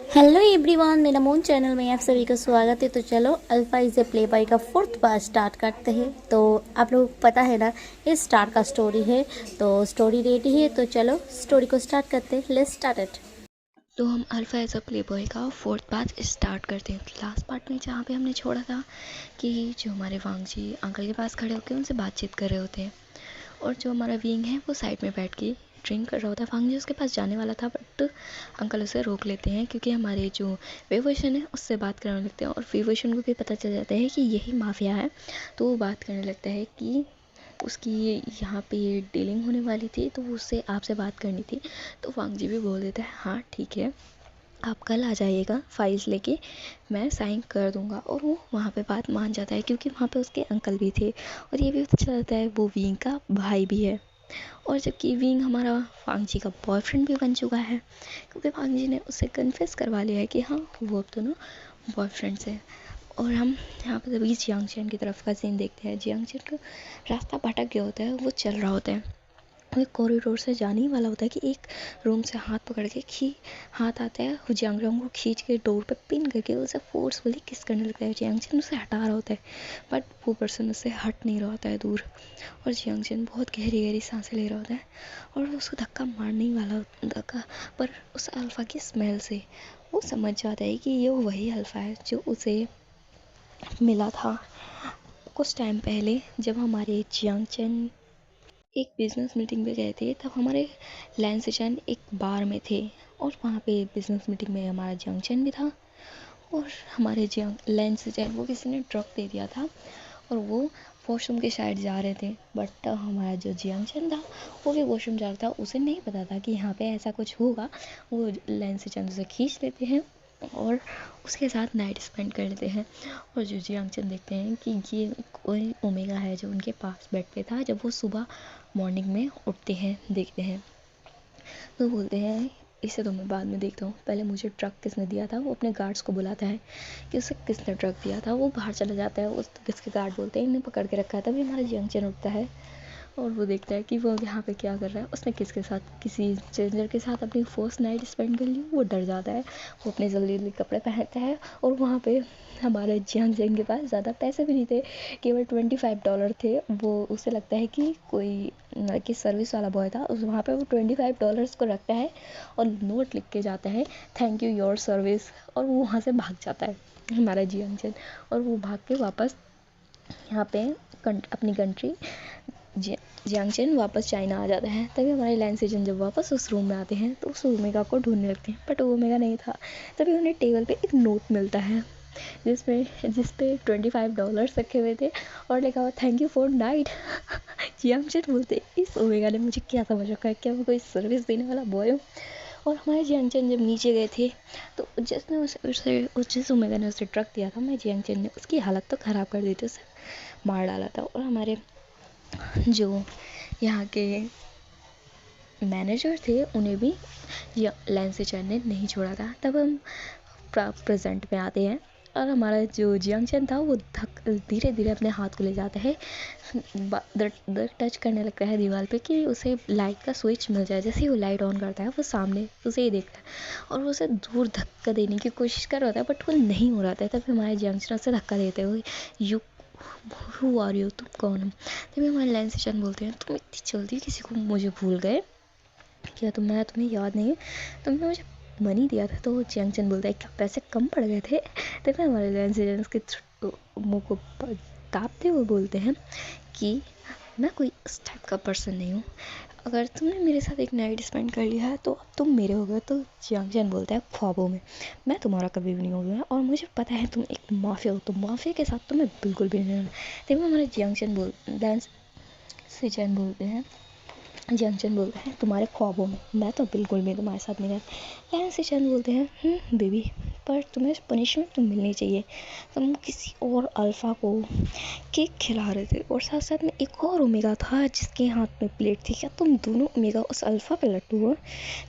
Hello everyone, मेरा moon channel में आप सभी का स्वागत है। तो चलो alpha is a play boy का फोर्थ पार्ट स्टार्ट करते हैं। तो आप लोग को पता है ना, ये स्टार का स्टोरी है। तो स्टोरी रेडी है, तो चलो स्टोरी को स्टार्ट करते हैं। Let's start it. तो हम alpha age a playboy का फोर्थ पार्ट स्टार्ट करते हैं। लास्ट पार्ट में जहाँ पे हमने छोड़ा था कि जो हमारे वांग जी अंकल के पास खड़े होकर उनसे बातचीत कर रहे होते हैं, और जो हमारा विंग है वो साइड में बैठ के ड्रिंक कर रहा होता है। वांग जी उसके पास जाने वाला था, बट अंकल उसे रोक लेते हैं क्योंकि हमारे जो वेवर्शन है उससे बात करने लगते हैं, और वेवर्शन को भी पता चल जाता है कि यही माफिया है। तो वो बात करने लगता है कि उसकी यहाँ पे डीलिंग होने वाली थी, तो उससे आपसे बात करनी थी। तो वांग जी भी बोल देता है हाँ ठीक है, आप कल आ जाइएगा फाइल्स लेके, मैं साइन कर दूंगा। और वो वहाँ पे बात मान जाता है क्योंकि वहाँ पे उसके अंकल भी थे, और ये भी पता चलता है वो विंग का भाई भी है। और जबकि विंग हमारा वांग जी का बॉयफ्रेंड भी बन चुका है, क्योंकि वांग जी ने उससे कन्फेस करवा लिया है कि हाँ वो अब दोनों बॉयफ्रेंड्स हैं। और हम यहाँ पर तभी जियांगचेन की तरफ का सीन देखते हैं। जियांगचेन का रास्ता भटक गया होता है, वो चल रहा होता है, वो एक कॉरिडोर से जाने ही वाला होता है कि एक रूम से हाथ पकड़ के हाथ आता है, वो जियांगरंग को खींच के डोर पे पिन करके उसे फोर्सफुली किस करने लगता है। जियांगचेन उसे हटा रहा होता है, बट वो पर्सन उससे हट नहीं रहा होता है दूर। और जियांगचेन बहुत गहरी गहरी सांसें ले रहा होता है, और वो उसको धक्का मारने ही वाला धक्का, पर उस अल्फ़ा की स्मेल से वो समझ जाता है कि ये वही अल्फ़ा है जो उसे मिला था कुछ टाइम पहले, जब हमारे जियांगचेन एक बिजनेस मीटिंग पे गए थे। तब हमारे लैंसचैन एक बार में थे, और वहाँ पे बिजनेस मीटिंग में हमारा जंक्शन भी था, और हमारे लैंसचैन वो किसी ने ड्रग दे दिया था, और वो वॉशरूम के साइड जा रहे थे। बट हमारा जो जियांगचन था वो भी वॉशरूम जा रहा था, उसे नहीं पता था कि यहाँ पे ऐसा कुछ होगा। वो लैंसचैन उसे खींच लेते हैं और उसके साथ नाइट स्पेंड कर लेते हैं। और जो जियांगचन देखते हैं कि ये कोई ओमेगा है जो उनके पास बेड पे था, जब वो सुबह मॉर्निंग में उठते हैं देखते हैं, तो बोलते हैं इसे तो मैं बाद में देखता हूँ, पहले मुझे ट्रक किसने दिया था। वो अपने गार्ड्स को बुलाता है कि उसे किसने ट्रक दिया था। वो बाहर चला जाता है, उस किसके गार्ड बोलते हैं इन्हें पकड़ के रखा है। तभी हमारा जंक्शन उठता है, और वो देखता है कि वो यहाँ पे क्या कर रहा है। उसने किसके साथ, किसी स्ट्रेंजर के साथ अपनी फर्स्ट नाइट स्पेंड कर ली। वो डर जाता है, वो अपने जल्दी जल्दी कपड़े पहनता है, और वहाँ पे हमारे जियांग जेंग के पास ज़्यादा पैसे भी नहीं थे, केवल $25 थे। वो उसे लगता है कि कोई लड़की सर्विस वाला बॉय था, उस वहाँ पे वो $25 को रखता है और नोट लिख के जाता है, थैंक यू योर सर्विस। और वो वहाँ से भाग जाता है हमारा जियांग जेंग, और वो भाग के वापस यहाँ पे अपनी कंट्री जियांगचेन वापस चाइना आ जाता है। तभी हमारे लैंसचैन जब वापस उस रूम में आते हैं तो उस ओमेगा को ढूंढने लगते हैं, बट वो ओमेगा नहीं था। तभी उन्हें टेबल पे एक नोट मिलता है जिस पे $25 रखे हुए थे, और लिखा हुआ थैंक यू फॉर नाइट। जियांगचेन बोलते इस ओमेगा ने मुझे क्या समझ रखा है, क्या मैं कोई सर्विस देने वाला बॉय हूँ। और हमारे जियांगचेन जब नीचे गए थे, तो जिस ओमेगा ने उसे ट्रक दिया था, हमारे जियांगचेन ने उसकी हालत तो ख़राब कर दी थी, उसे मार डाला था। और हमारे जो यहाँ के मैनेजर थे उन्हें भी लैंसचैन ने नहीं छोड़ा था। तब हम प्रेजेंट में आते हैं, और हमारा जो जियांगचेन था वो धीरे धीरे अपने हाथ को ले जाता है, टच करने लगता है दीवार पे कि उसे लाइट का स्विच मिल जाए। जैसे ही वो लाइट ऑन करता है, वो सामने उसे ही देखता है, और वो उसे दूर धक्का देने की कोशिश कर रहा था, बट वो नहीं हो रहा था। तब हमारे जियांगचेन उसे धक्का देते हुए यू हु आर यू, तुम कौन हो। तभी हमारे लैंसचैन बोलते हैं तुम इतनी जल्दी किसी को मुझे भूल गए, क्या मैं तुम्हें याद नहीं, तुमने मुझे मनी दिया था। तो जियांगचेन बोलता है क्या पैसे कम पड़ गए थे। तभी हमारे लैंसचैन उसके मुंह को तापते हुए बोलते हैं कि मैं कोई इस टाइप का पर्सन नहीं हूँ, अगर तुमने मेरे साथ एक नाइट स्पेंड कर लिया है तो अब तुम मेरे हो गए। तो जियांगचेन बोलता है ख्वाबों में, मैं तुम्हारा कभी भी नहीं हो गया, और मुझे पता है तुम एक माफिया हो, तो माफिया के साथ तो मैं बिल्कुल भी नहीं रहूँगा। तभी हमारे लैंसचैन बोलते हैं, जंक्शन बोलते हैं तुम्हारे ख्वाबों में, मैं तो बिल्कुल भी तुम्हारे साथ नहीं रहता। लैन से चंद बोलते हैं बेबी, पर तुम्हें पनिशमेंट तो मिलनी चाहिए, तुम किसी और अल्फ़ा को केक खिला रहे थे, और साथ साथ में एक और ओमेगा था जिसके हाथ में प्लेट थी, क्या तुम दोनों ओमेगा उस अल्फ़ा पे लट्टू हो।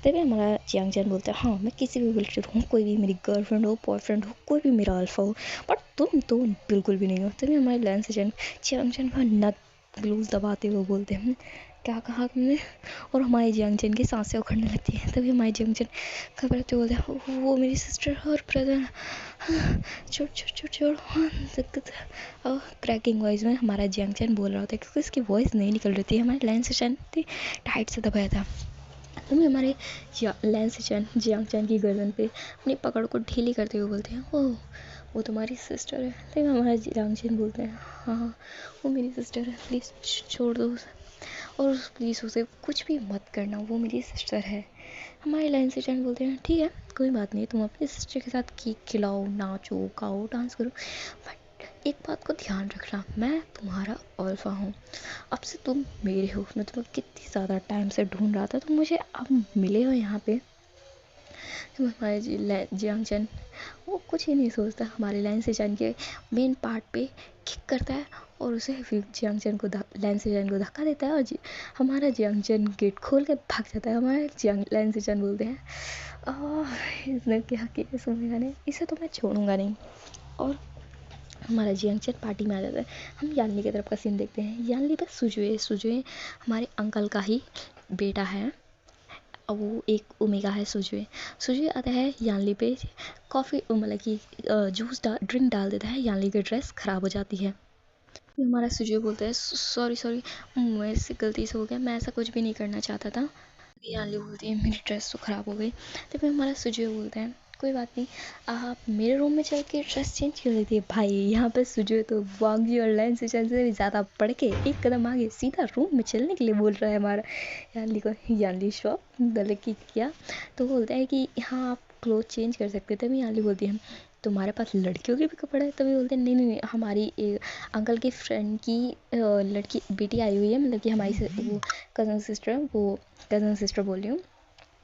तभी हमारा जियांगचैन बोलता है हाँ मैं किसी भी रिलेटेड हूँ, कोई भी मेरी गर्लफ्रेंड हो, बॉयफ्रेंड हो, कोई भी मेरा अल्फ़ा हो, बट तुम तो बिल्कुल भी नहीं हो। तभी हमारे लैन से जियांगचैन का नक ग्लूज दबाते हुए बोलते हैं क्या कहा तुमने? और हमारे जियांगचन की सांसें उखड़ने लगती हैं। तभी हमारे जियांगचन घबराते बोलते हैं, वो मेरी सिस्टर और ब्रदर, छोड़ छोड़ छोड़ छोड़, हाँ, और क्रैकिंग वॉइस में हमारा जियांगचन बोल रहा होता है, क्योंकि उसकी वॉइस नहीं निकल रही थी, हमारे लाइन से चैन थी टाइट से दबाया था। तभी हमारे लाइन से चैन जियांगचन की गर्दन पे अपनी पकड़ को ढीली करते हुए बोलते हैं, ओह वो तुम्हारी सिस्टर है। तभी हमारा जियांगचन बोलते हैं, हाँ वो मेरी सिस्टर है, प्लीज़ छोड़ दो उसे, और प्लीज़ उसे कुछ भी मत करना, वो मेरी सिस्टर है। हमारे लाइन से चैन बोलते हैं, ठीक है कोई बात नहीं, तुम अपनी सिस्टर के साथ केक खिलाओ, नाचो गाओ डांस करो, बट एक बात को ध्यान रखना, मैं तुम्हारा अल्फा हूँ, अब से तुम मेरे हो। मैं तुम्हें कितनी ज़्यादा टाइम से ढूंढ रहा था, तुम मुझे अब मिले हो यहाँ पे। तो हमारे जियांगचन वो कुछ ही नहीं सोचता, हमारे लाइन से चैन के मेन पार्ट पे किक करता है और उसे फिर जियांगचन को लाइन से चैन को धक्का देता है, और हमारा जियांगचन गेट खोल के भाग जाता है। हमारे लाइन से चैन बोलते हैं, इसने क्या किया सुनेगा नहीं, इसे तो मैं छोड़ूंगा नहीं। और हमारा जियांगचन पार्टी में आ जाता है। हम यानली की तरफ का सीन देखते हैं। यानली पे सुजुए हमारे अंकल का ही बेटा है, और वो एक ओमेगा है सुजुए आता है यानली पे, कॉफ़ी मतलब कि जूस ड्रिंक डाल देता है, यानली की ड्रेस ख़राब हो जाती है। फिर हमारा सुजुए बोलता है, सॉरी मेरे से गलती से हो गया, मैं ऐसा कुछ भी नहीं करना चाहता था। यानली बोलती है, मेरी ड्रेस तो ख़राब हो गई। तो फिर हमारा सुजुए बोलता है, कोई बात नहीं, आप मेरे रूम में चल के ड्रेस चेंज कर लेती है। भाई यहाँ पे सुजुए तो वांगी और लाइन से चल से भी ज़्यादा पढ़ के एक कदम आगे सीधा रूम में चलने के लिए बोल रहा है हमारा यानली को। यानली शॉप मतलब कि क्या, तो बोलता है कि हाँ आप क्लोथ चेंज कर सकते थे। तभी यानली बोलती है, तुम्हारे पास लड़कियों के भी कपड़े हैं? तभी बोलते हैं, नहीं हमारी अंकल की फ्रेंड की लड़की बेटी आई हुई है, मतलब कि हमारी वो कज़न सिस्टर बोल रही हूँ,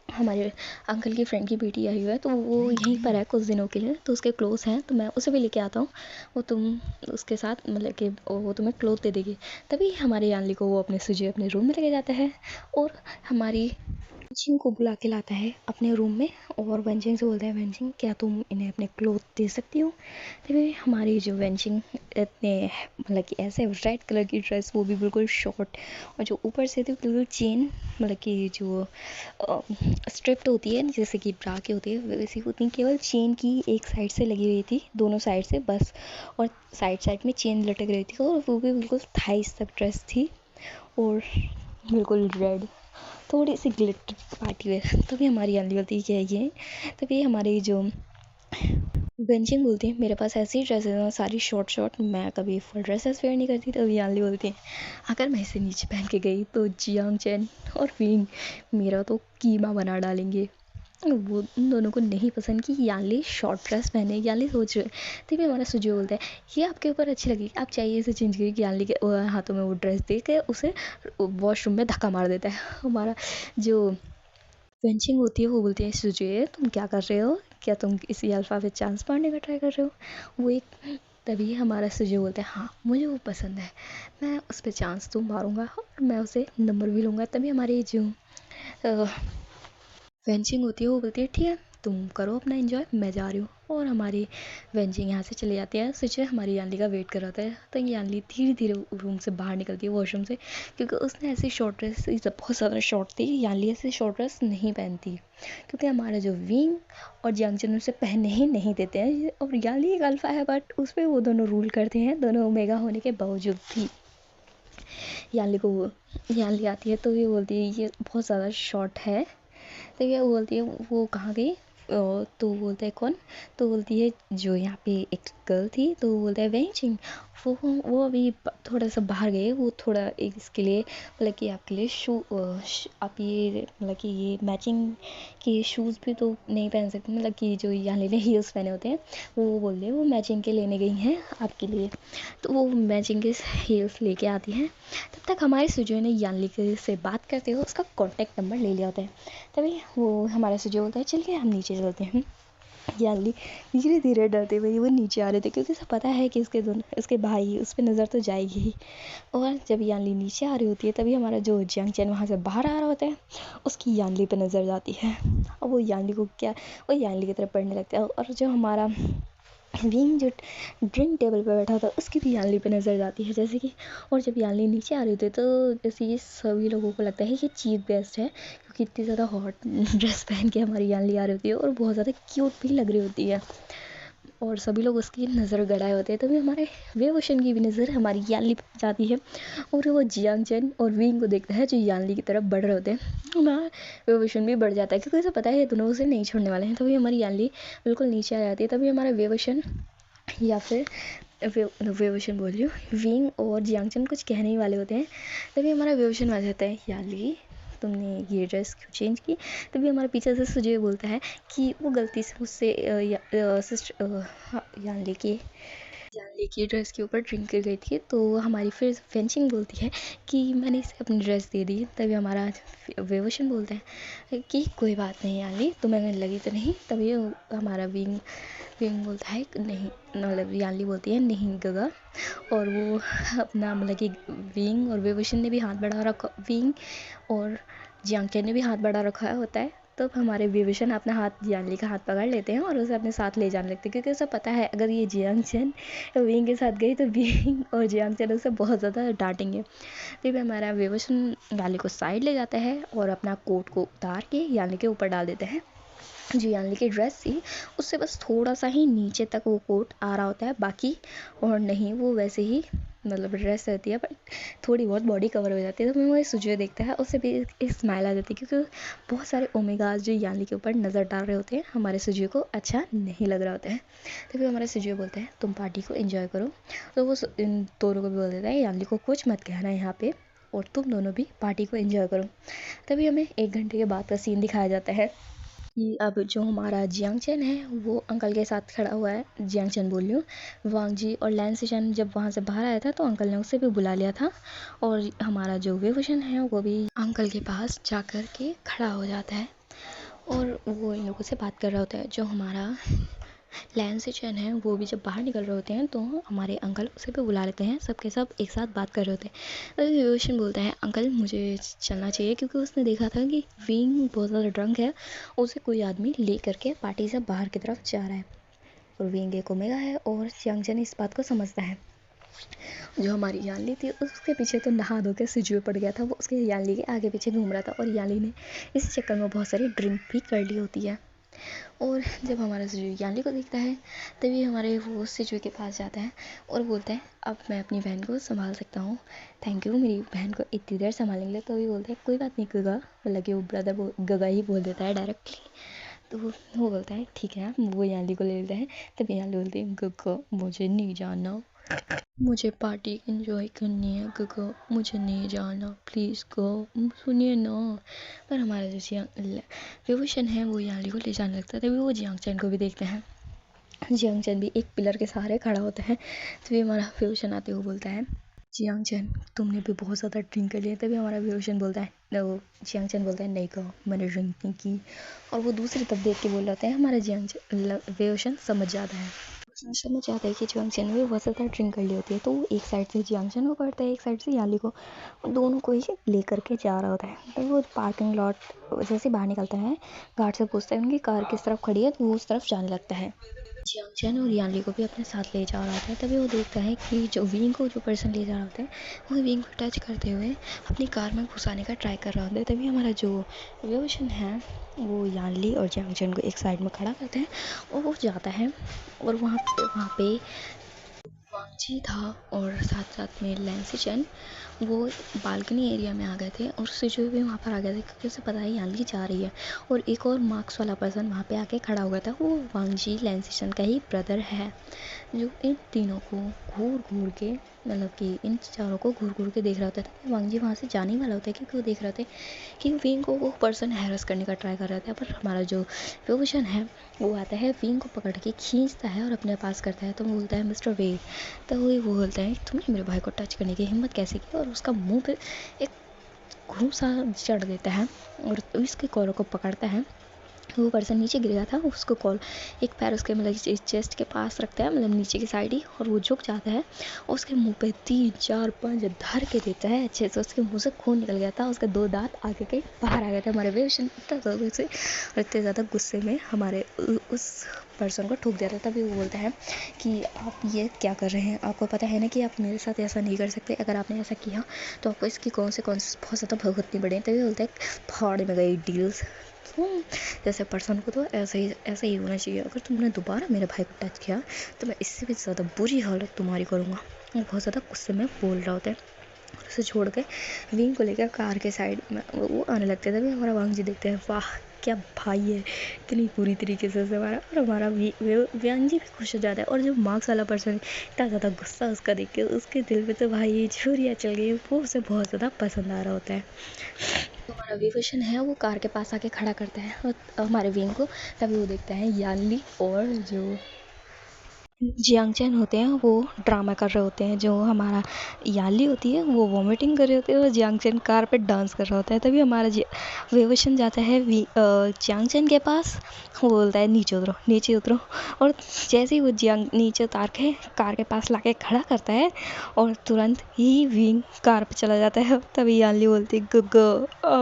हमारे अंकल की फ्रेंड की बेटी आई हुई है, तो वो यहीं पर है कुछ दिनों के लिए, तो उसके क्लोथ्स हैं, तो मैं उसे भी लेके आता हूँ, वो तुम उसके साथ मतलब कि वो तुम्हें क्लोथ दे देगी। तभी हमारे यानली को वो अपने सुजी अपने रूम में लेके जाता है और हमारी वेंचिंग को बुला के लाता है अपने रूम में, और वेंचिंग से बोलता है, वेंचिंग क्या तुम इन्हें अपने क्लोथ दे सकती हो? तभी हमारी जो वेंचिंग इतने मतलब कि ऐसे रेड कलर की ड्रेस, वो भी बिल्कुल शॉर्ट, और जो ऊपर से थी बिल्कुल चेन मतलब कि जो स्ट्रिप्ट होती है जैसे कि ब्रा की होती है वैसी होती है, केवल चेन की एक साइड से लगी हुई थी, दोनों साइड से बस, और साइड में चेन लटक रही थी, और वो भी बिल्कुल थाइस तक ड्रेस थी और बिल्कुल रेड, थोड़ी सी ग्लिटर पार्टी वेयर। तभी हमारी यानली बोलती है, क्या है ये? तभी हमारी जो बेंचिंग बोलती है, मेरे पास ऐसी ड्रेसेस हैं सारी शॉर्ट, मैं कभी फुल ड्रेसेस वेयर नहीं करती। तभी यानली बोलती है, अगर मैं इसे नीचे पहन के गई तो जियांगचन और विंग मेरा तो कीमा बना डालेंगे। वो उन दोनों को नहीं पसंद कि यानली शॉर्ट ड्रेस पहने। यानली सोच रहे, तभी हमारा सुजो बोलता है, ये आपके ऊपर अच्छी लगी, आप चाहिए इसे चेंज करिए। यानली के हाथों में वो ड्रेस दे के उसे वॉशरूम में धक्का मार देता है। हमारा जो बेंचिंग होती है वो बोलती है, सुजय तुम क्या कर रहे हो? क्या तुम इसी अल्फ़ा पे चांस मारने का ट्राई कर रहे हो? वो एक तभी हमारा सुजय बोलता है, हाँ मुझे वो पसंद है, मैं उस पर चांस तो मारूंगा और मैं उसे नंबर भी लूँगा। तभी हमारी जो वेंचिंग होती है वो बोलती है, ठीक है तुम करो अपना एंजॉय, मैं जा रही हूँ। और हमारी वेंचिंग यहाँ से चले जाती है। सुजय हमारी यानली का वेट कर रहा होता है, तो यानली धीरे धीरे रूम से बाहर निकलती है वॉशरूम से, क्योंकि उसने ऐसी शॉर्ट ड्रेस बहुत ज़्यादा शॉर्ट थी, यानली ऐसी शॉर्ट ड्रेस नहीं पहनती, क्योंकि हमारा जो विंग और जियांगचन उसे पहनने ही नहीं देते हैं। और यानली एक अल्फ़ा है, बट उस पर वो दोनों रूल करते हैं, दोनों ओमेगा होने के बावजूद भी। यानली आती है तो ये बोलती है, ये बहुत ज़्यादा शॉर्ट है। तो ये बोलती है, वो कहाँ गई? तो बोलता है, कौन? तो बोलती है, जो यहाँ पे एक गर्ल थी। तो वो बोलता है, वेंचिंग, वो अभी थोड़ा सा बाहर गए, वो थोड़ा एक इसके लिए मतलब कि आपके लिए आप ये मतलब कि ये मैचिंग के शूज़ भी तो नहीं पहन सकते, मतलब कि जो यहाँ ने हील्स पहने होते हैं, वो बोल रहे वो मैचिंग के लेने गई हैं आपके लिए। तो वो मैचिंग के हील्स लेके आती हैं। तब तक हमारे सुजो ने यानली से बात करते हुए उसका कॉन्टैक्ट नंबर ले लिया होता है। तभी वो हमारा सुजो बोलता है, चल के हम नीचे चलते हैं। यानली धीरे धीरे डरते हुए वो नीचे आ रहे थे, क्योंकि उसे पता है कि उसके भाई उस पर नज़र तो जाएगी ही। और जब यानली नीचे आ रही होती है, तभी हमारा जो जियांगचन वहाँ से बाहर आ रहा होता है, उसकी यानली पे नज़र जाती है, और वो यानली की तरफ पढ़ने लगता है। और जो हमारा विंग जो ड्रिंक टेबल पे बैठा था उसकी भी यानली पे नज़र जाती है जैसे कि। और जब यानली नीचे आ रही होती है तो जैसे ये सभी लोगों को लगता है कि चीफ गेस्ट है, क्योंकि इतनी ज़्यादा हॉट ड्रेस पहन के हमारी यानली आ रही होती है और बहुत ज़्यादा क्यूट भी लग रही होती है, और सभी लोग उसकी नज़र गड़ाए होते हैं। तभी हमारे वेवोशन की भी नज़र हमारी यानली पे जाती है और वो जियांग चेन और विंग को देखता है जो यानली की तरफ बढ़ रहे होते हैं। हमारा वेवोशन भी बढ़ जाता है क्योंकि उसे पता है ये दोनों उसे नहीं छोड़ने वाले हैं। तभी हमारी यानली बिल्कुल नीचे आ जाती है। तभी हमारा वेवोशन या फिर वेवोशन बोल रही हूँ, विंग और जियांगचन कुछ कहने ही वाले होते हैं। तभी हमारा वेवोशन आ जाता है, यानली तुमने ये ड्रेस क्यों चेंज की। तभी हमारे पीछे से सुजय बोलता है कि वो गलती से मुझसे यानली की ड्रेस के ऊपर ड्रिंक कर गई थी। तो हमारी फिर फेंचिंग बोलती है कि मैंने इसे अपनी ड्रेस दे दी। तभी हमारा वेवोशन बोलता है कि कोई बात नहीं यानली, तुम्हें लगी तो नहीं। तभी हमारा विंग बोलता है कि नहीं, मतलब यानली बोलती है नहीं गगा। और वो अपना मतलब कि विंग और वेवोशन ने भी हाथ बढ़ा रखा, विंग और जियांगचेन ने भी हाथ बढ़ा रखा होता है। तब हमारे विभीषण अपना हाथ यानली का हाथ पकड़ लेते हैं और उसे अपने साथ ले जाने लगते हैं, क्योंकि उसे पता है अगर ये जियांगचेन विंग के साथ गई तो विंग और जियांगचेन उसे बहुत ज़्यादा डांटेंगे। फिर हमारा विभीषण यानली को साइड ले जाता है और अपना कोट को उतार के यानली के ऊपर डाल देते हैं। जो यानली की ड्रेस थी उससे बस थोड़ा सा ही नीचे तक वो कोट आ रहा होता है, बाकी और नहीं, वो वैसे ही मतलब ड्रेस रहती है, बट थोड़ी बहुत बॉडी कवर हो जाती है। तो वो सुजय देखता है, उससे भी एक स्माइल आ जाती है, क्योंकि बहुत सारे ओमेगाज जो यानली के ऊपर नज़र डाल रहे होते हैं हमारे सुजय को अच्छा नहीं लग रहा होता है। तभी हमारे सुजय बोलते हैं तुम पार्टी को एंजॉय करो। तो वो इन दोनों को भी बोल देता है यानली को कुछ मत कहना यहाँ पे, और तुम दोनों भी पार्टी को एंजॉय करो। तभी हमें 1 घंटे के बाद का सीन दिखाया जाता है कि अब जो हमारा जियांगचेन है वो अंकल के साथ खड़ा हुआ है। जियांगचेन बोल रही हूँ, वांगजी और लैंसिशन जब वहाँ से बाहर आया था तो अंकल ने उसे भी बुला लिया था, और हमारा जो वेवोशन है वो भी अंकल के पास जा कर के खड़ा हो जाता है और वो इन लोगों से बात कर रहा होता है। जो हमारा लैंसिशन है वो भी जब बाहर निकल रहे होते हैं तो हमारे अंकल उसे भी बुला लेते हैं, सबके सब एक साथ बात कर रहे होते हैं। तो विभूषण बोलता है अंकल मुझे चलना चाहिए, क्योंकि उसने देखा था कि विंग बहुत ज़्यादा ड्रंक है, उसे कोई आदमी ले करके पार्टी से बाहर की तरफ जा रहा है, और विंग एक ओमेगा है और जियांगचेन इस बात को समझता है। जो हमारी यानली थी उसके पीछे तो नहा धो के सिजुए पड़ गया था, वो उसके यानली के आगे पीछे घूम रहा था, और यानली ने इस चक्कर में बहुत सारी ड्रिंक भी कर ली होती है। और जब हमारा सिजुए यानली को देखता है तभी हमारे वो सिजुए के पास जाता है और बोलता है अब मैं अपनी बहन को संभाल सकता हूँ, थैंक यू मेरी बहन को इतनी देर संभालने के लिए। तो भी बोलते हैं कोई बात नहीं गगा, मतलब कि वो ब्रदर गगा ही बोल देता है डायरेक्टली। तो वो बोलता है ठीक है, वो यानली को ले लेता है। तभी यानली बोलती है गगा मुझे नहीं जाना, मुझे पार्टी एंजॉय करनी है गगा, मुझे नहीं जाना, प्लीज़ गो सुनिए ना। पर हमारा जो विभूषण है वो यानली को ले जाने लगता है। तभी वो जियांगचेन को भी देखते हैं, जियांगचेन भी एक पिलर के सहारे खड़ा होता है। तभी हमारा विभूषण आते हुए बोलता है जियांगचेन तुमने भी बहुत ज़्यादा ड्रिंक कर लिया। तभी हमारा विभूषण बोलता है, वो जियांगचेन बोलता है नहीं कहो मैंने ड्रिंक नहीं की, और वो दूसरी तरफ देख के बोल रहे होते हैं। हमारा विभूषण समझ जाता है, समझ जाता है कि जियांगचेन भी बहुत ज़्यादा ड्रिंक कर ली होती है। तो वो एक साइड से जियांगचेन को पकड़ता है, एक साइड से यानली को, और दोनों को ही लेकर के जा रहा होता है। तो वो पार्किंग लॉट जैसे बाहर निकलता है, गार्ड से पूछता है उनकी कार किस तरफ खड़ी है, तो वो उस तरफ जाने लगता है। जियांगचेन और यानली को भी अपने साथ ले जा रहा होता है। तभी वो देखता है कि जो विंग को जो पर्सन ले जा रहा होता है वो विंग को टच करते हुए अपनी कार में घुसाने का ट्राई कर रहा होता है। तभी हमारा जो विभूषण है वो यानली और जियांगचेन को एक साइड में खड़ा करते हैं और वो जाता है, और वहाँ पे वांगजी था और साथ साथ में लैंसिशन वो बालकनी एरिया में आ गए थे, और सिजुए भी वहाँ पर आ गए थे क्योंकि उसे पता है यानली जा रही है। और एक और मार्क्स वाला पर्सन वहाँ पे आके खड़ा हो गया था, वो वांगजी लैंसिशन का ही ब्रदर है, जो इन तीनों को घूर घूर के मतलब कि इन चारों को घूर घूर के देख रहा होता था। वांगजी वहाँ से जाने वाला होता है क्योंकि वो देख रहे थे कि विंग को वो पर्सन हैरेस करने का ट्राई कर रहा था। पर हमारा जो विभूषण है वो आता है, विंग को पकड़ के खींचता है और अपने पास करता है। तो वो बोलता है मिस्टर वेद। तो वो बोलता है तुमने मेरे भाई को टच करने की हिम्मत कैसे की, और उसका मुंह पे एक घूसा चढ़ देता है और इसके कॉलर को पकड़ता है। वो पर्सन नीचे गिर गया था, उसको कॉल एक पैर उसके मतलब चेस्ट के पास रखता है, मतलब नीचे की साइड ही, और वो झुक जाता है और उसके मुंह पे 3 4 5 धर के देता है अच्छे से। उसके मुंह से खून निकल गया था, उसके 2 दांत आगे के बाहर आ गए थे। हमारे वेवशन इतना ज़्यादा गुस्से और इतने ज़्यादा गुस्से में हमारे उस पर्सन को ठोक दिया था। तभी वो बोलता है कि आप ये क्या कर रहे हैं, आपको पता है ना कि आप मेरे साथ ऐसा नहीं कर सकते, अगर आपने ऐसा किया तो आपको इसकी कौन से बहुत ज़्यादा भुगतनी पड़े। तभी बोलता है फाड़ में गई डील्स। जैसे पर्सन को तो ऐसे ही होना चाहिए। अगर तुमने दोबारा मेरे भाई को टच किया तो मैं इससे भी ज़्यादा बुरी हालत तुम्हारी करूँगा। और बहुत ज़्यादा गुस्से में बोल रहा होता है। और उसे छोड़ के विंग को लेकर कार के साइड में वो आने लगते थे। हमारा वांग जी देखते हैं, वाह क्या भाई है, इतनी पूरी तरीके से हमारा, और हमारा वांग जी भी खुश हो जाता है। और जो मार्क्स वाला पर्सन है, इतना ज़्यादा गुस्सा उसका देख के उसके दिल में तो भाई ये छुरियाँ चल गई, वो उसे बहुत ज़्यादा पसंद आ रहा होता है। तो हमारा विवशन है वो कार के पास आके खड़ा करता है और हमारे विंग को। तभी वो देखता है यानली और जो जियांग चैन होते हैं वो ड्रामा कर रहे होते हैं। जो हमारा याली होती है वो वॉमिटिंग कर रहे होते हैं और जियांग चैन कार पे डांस कर रहा होता है। तभी हमारा वेवशन जाता है जियांग चैन के पास। वो बोलता है नीचे उतरो नीचे उतरो, और जैसे ही वो जियांग नीचे उतार के कार के पास लाके खड़ा करता है और तुरंत ही विंग कार पे चला जाता है। तभी याली बोलती है गग्गा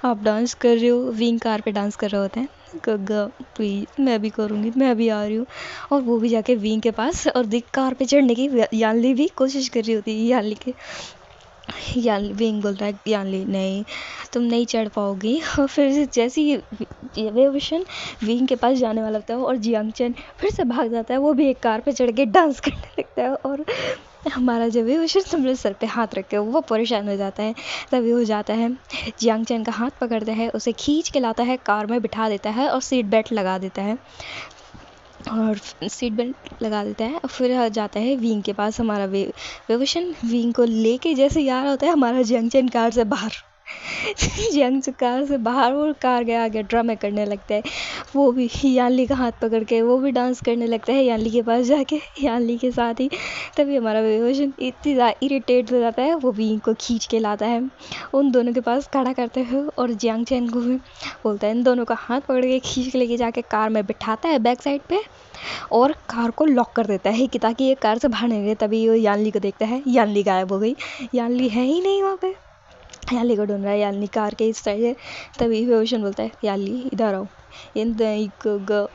आप डांस कर रहे हो। विंग कार पे डांस कर रहे होते हैं। गग्गा प्लीज़ मैं भी करूँगी, मैं भी आ रही हूँ। और वो भी जाके विंग के पास और दिख कार पे चढ़ने की यानली भी कोशिश कर रही होती है। यानली के विंग बोलता है यानली नहीं तुम नहीं चढ़ पाओगी। और फिर जैसे ही वेवशन विंग के पास जाने वाला होता है और जियांग चैन फिर से भाग जाता है। वो भी एक कार पे चढ़ के डांस करने लगता है और हमारा जब वेवशन समझे सर पे हाथ रख के वो परेशान हो जाता है। तभी हो जाता है जियांग चैन का हाथ पकड़ता है, उसे खींच के लाता है, कार में बिठा देता है और सीट बेल्ट लगा देता है और फिर जाता है विंग के पास। हमारा वेवशन विंग को लेके जैसे ही आ रहा होता है हमारा जियांग चैन कार से बाहर वो कार के आगे ड्रामे करने लगता है। वो भी यानली का हाथ पकड़ के वो भी डांस करने लगता है यानली के पास जाके, यानली के साथ ही। तभी हमारा वेवशन इतनी ज़्यादा इरिटेट हो जाता है, वो विंग को खींच के लाता है, उन दोनों के पास खड़ा करते हुए और जियांग चैन को भी बोलता है इन दोनों का हाथ पकड़ के खींच के लेके जाके कार में बिठाता है बैक साइड पे और कार को लॉक कर देता है कि ताकि ये कार से बाहर नहीं रहे। तभी वो यानली को देखता है, यानली गायब हो गई, यानली है ही नहीं वहाँ पे। यानली को ढूंढ रहा है, यानली कार के इस साइड है। तभी वेवशन बोलता है यानली इधर आओ।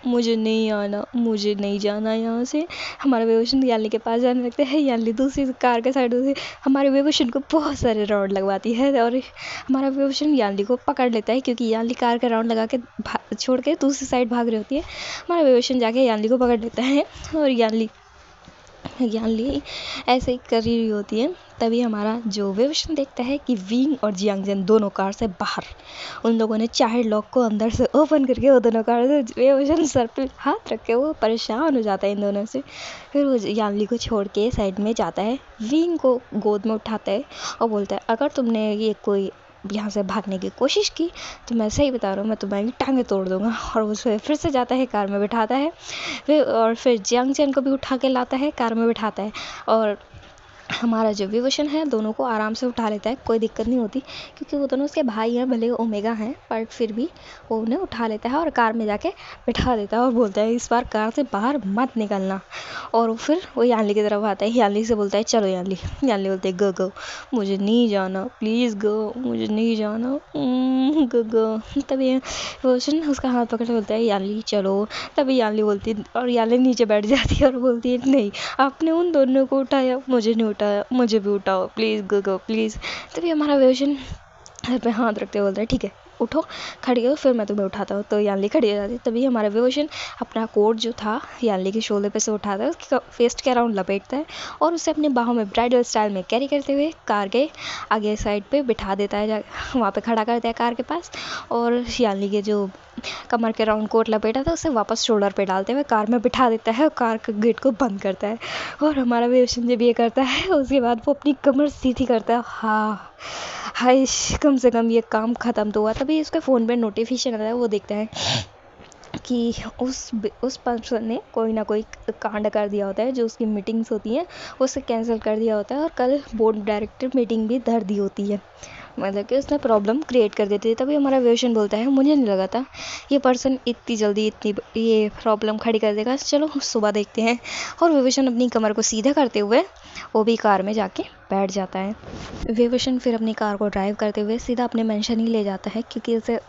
मुझे नहीं आना, मुझे नहीं जाना यहाँ से। हमारे वेवशन यानली के पास जाने लगते हैं। यानली दूसरी कार के साइड से हमारे वेवशन को बहुत सारे राउंड लगवाती है और हमारा वेवशन यानली को पकड़ लेता है क्योंकि यानली कार का राउंड लगा के छोड़ के दूसरी साइड भाग रही होती है। हमारा वेवशन जाके यानली को पकड़ लेता है और यानली ऐसे ही कर रही होती है। तभी हमारा जो वेवशन देखता है कि विंग और जियांग चैन दोनों कार से बाहर, उन लोगों ने चाइल्ड लॉक को अंदर से ओपन करके वो दोनों कार से वेवशन सर पे हाथ रख के वो परेशान हो जाता है इन दोनों से। फिर वो यानली को छोड़ के साइड में जाता है, विंग को गोद में उठाता है और बोलता है अगर तुमने ये कोई यहाँ से भागने की कोशिश की तो मैं सही बता रहा हूँ मैं तुम्हारी टांगें तोड़ दूँगा। और उसे फिर से जाता है कार में बिठाता है फिर जियांग चैन को भी उठा के लाता है, कार में बिठाता है और हमारा जो वेवशन है दोनों को आराम से उठा लेता है, कोई दिक्कत नहीं होती क्योंकि वो दोनों उसके भाई हैं, भले ओमेगा हैं पर फिर भी वो उन्हें उठा लेता है और कार में जाके बिठा देता है और बोलता है इस बार कार से बाहर मत निकलना। और फिर वो यानली की तरफ आता है, यानली से बोलता है चलो यानली। यानली बोलते है गो मुझे नहीं जाना, प्लीज़ गो मुझे नहीं जाना गो। तभी वेवशन उसका हाथ पकड़ के बोलता है यानली चलो। तभी यानली बोलती है और यानली नीचे बैठ जाती है और बोलती है नहीं आपने उन दोनों को उठाया, मुझे नहीं उठाया, मुझे भी उठाओ प्लीज़ गो प्लीज़। तभी हमारा वेवशन पे हाथ रखते हुए बोलता है ठीक है उठो, खड़ी हो, फिर मैं तुम्हें उठाता हूँ। तो यानली खड़ी हो जाती है। तभी हमारा वेवशन अपना कोट जो था यानली के शोल्डर पे से उठाता है, उसके फेस्ट के अराउंड लपेटता है और उसे अपनी बाहों में ब्राइडल स्टाइल में कैरी करते हुए कार के आगे साइड पे बिठा देता है, वहाँ पे खड़ा करता है कार के पास। और यानली के जो कमर के राउंड कोट लपेटा था उसे वापस शोल्डर पे डालते हुए कार में बिठा देता है और कार के गेट को बंद करता है। और हमारा वेवशन जब ये करता है उसके बाद वो अपनी कमर सीधी करता है। हाँ हाय कम से कम ये काम ख़त्म तो हुआ। तभी उसके फ़ोन पे नोटिफिकेशन आता है, वो देखता है कि उस पर्सन ने कोई ना कोई कांड कर दिया होता है, जो उसकी मीटिंग्स होती हैं उसे कैंसिल कर दिया होता है और कल बोर्ड डायरेक्टर मीटिंग भी धर दी होती है। मतलब कि उसने प्रॉब्लम क्रिएट कर देती है। तभी हमारा विवेशन बोलता है मुझे नहीं लगा था ये पर्सन इतनी जल्दी इतनी ये प्रॉब्लम खड़ी कर देगा, चलो सुबह देखते हैं। और विवेशन अपनी कमर को सीधा करते हुए वो भी कार में जाके बैठ जाता है। विवेशन फिर अपनी कार को ड्राइव करते हुए सीधा अपने मेंशन ही ले जाता है, क्योंकि उसे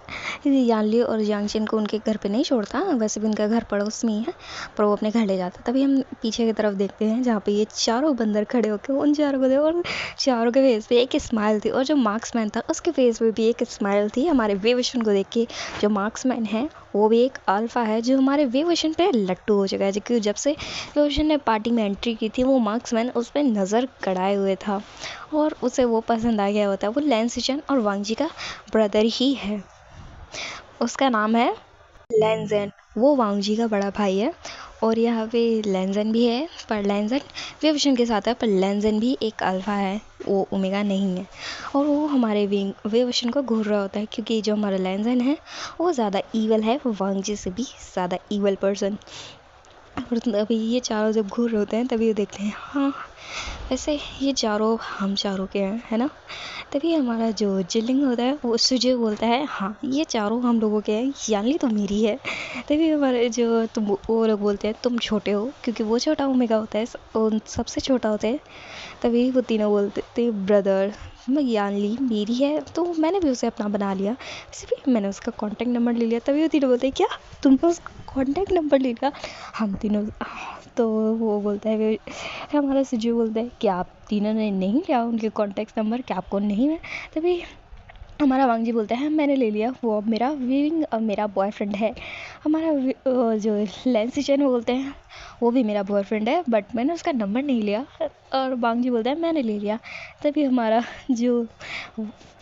यानली और यांगचिन को उनके घर पे नहीं छोड़ता, वैसे भी उनका घर पड़ोस में ही है, पर वो अपने घर ले जाता है। तभी हम पीछे की तरफ देखते हैं जहाँ पे ये चारों बंदर खड़े होकर उन चारों को देखो, और चारों के फेस पे एक स्माइल थी, और जो मार्क्समैन था उसके फेस पे भी एक स्माइल थी हमारे विवेशन को देख के। जो मार्क्समैन है वो भी एक अल्फा है जो हमारे विवेशन पे लट्टू हो चुका है, क्योंकि जब से विवेशन ने पार्टी में एंट्री की थी वो मार्क्समैन उस पर नज़र गड़ाए हुए था और उसे वो पसंद आ गया होता है। वो लैंसिचन और वांगजी का ब्रदर ही है, उसका नाम है लैंजन, वो वांगजी का बड़ा भाई है। और यहाँ पे लैंजन भी है, पर लैंजन विवेशन के साथ है, पर लैंजन भी एक अल्फा है, वो ओमेगा नहीं है। और वो हमारे विवेशन को घूर रहा होता है, क्योंकि जो हमारा लैंजन है वो ज़्यादा ईवल है, वो वांगजी से भी ज़्यादा ईवल पर्सन। और तभी ये चारों जब घूर रहे होते हैं तभी वो देखते हैं हाँ वैसे ये चारों हम चारों के हैं, है ना। तभी हमारा जो जिलिंग होता है वो सुजय बोलता है हाँ ये चारों हम लोगों के हैं, यानली तो मेरी है। तभी हमारे जो तुम वो लोग बोलते हैं तुम छोटे हो, क्योंकि वो छोटा ओमेगा होता है, उन सबसे छोटा होता है। तभी वो तीनों बोलते थे ब्रदर मैं यानली मेरी है, तो मैंने भी उसे अपना बना लिया, वैसे भी मैंने उसका कॉन्टैक्ट नंबर ले लिया। तभी वो तीनों बोलते हैं क्या तुमने उसका कॉन्टैक्ट नंबर ले लिया? हम तीनों तो वो बोलता है हमारा सुजू बोलता है कि आप तीनों ने नहीं लिया उनके कॉन्टैक्ट नंबर, क्या आपको नहीं है? तभी हमारा वांगजी बोलता है मैंने ले लिया, वो अब मेरा विविंग अब मेरा बॉयफ्रेंड है। हमारा जो लैंसिचन बोलते हैं वो भी मेरा बॉयफ्रेंड है, बट मैंने उसका नंबर नहीं लिया। और वांगजी बोलता है मैंने ले लिया। तभी हमारा जो